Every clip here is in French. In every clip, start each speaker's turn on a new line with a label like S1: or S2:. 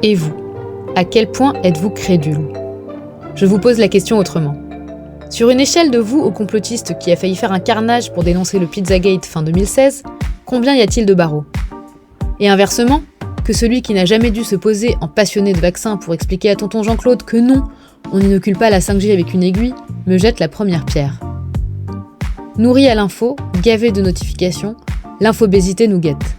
S1: Et vous, à quel point êtes-vous crédule ? Je vous pose la question autrement. Sur une échelle de vous au complotiste qui a failli faire un carnage pour dénoncer le Pizzagate fin 2016, combien y a-t-il de barreaux ? Et inversement, que celui qui n'a jamais dû se poser en passionné de vaccins pour expliquer à tonton Jean-Claude que non, on n'inocule pas la 5G avec une aiguille, me jette la première pierre. Nourri à l'info, gavé de notifications, l'infobésité nous guette.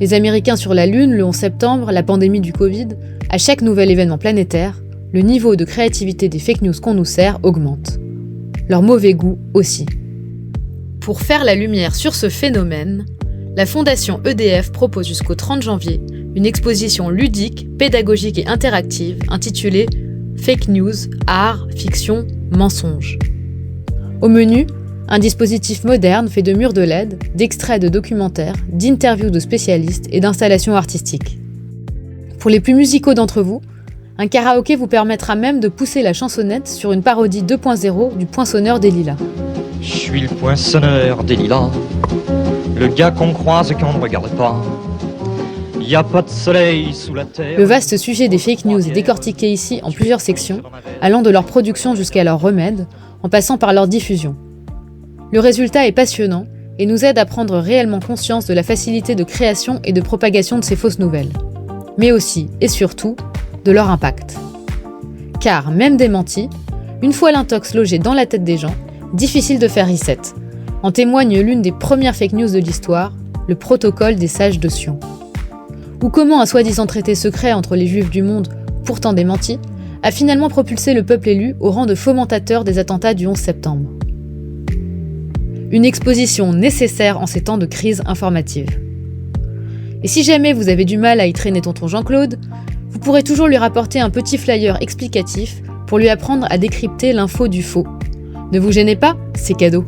S1: Les Américains sur la Lune le 11 septembre, la pandémie du Covid, à chaque nouvel événement planétaire, le niveau de créativité des fake news qu'on nous sert augmente. Leur mauvais goût aussi. Pour faire la lumière sur ce phénomène, la Fondation EDF propose jusqu'au 30 janvier une exposition ludique, pédagogique et interactive intitulée « Fake News, art, fiction, mensonge ». Au menu, un dispositif moderne fait de murs de LED, d'extraits de documentaires, d'interviews de spécialistes et d'installations artistiques. Pour les plus musicaux d'entre vous, un karaoké vous permettra même de pousser la chansonnette sur une parodie 2.0 du Poinçonneur des Lilas.
S2: Je suis le poinçonneur des lilas, le gars qu'on croise et qu'on ne regarde pas. Y a pas de soleil sous la terre.
S1: Le vaste sujet des fake news est décortiqué ici en plusieurs sections, allant de leur production jusqu'à leur remède, en passant par leur diffusion. Le résultat est passionnant et nous aide à prendre réellement conscience de la facilité de création et de propagation de ces fausses nouvelles. Mais aussi, et surtout, de leur impact. Car, même démenti, une fois l'intox logé dans la tête des gens, difficile de faire reset. En témoigne l'une des premières fake news de l'histoire, le protocole des sages de Sion. Ou comment un soi-disant traité secret entre les juifs du monde, pourtant démenti, a finalement propulsé le peuple élu au rang de fomentateurs des attentats du 11 septembre. Une exposition nécessaire en ces temps de crise informative. Et si jamais vous avez du mal à y traîner tonton Jean-Claude, vous pourrez toujours lui rapporter un petit flyer explicatif pour lui apprendre à décrypter l'info du faux. Ne vous gênez pas, c'est cadeau.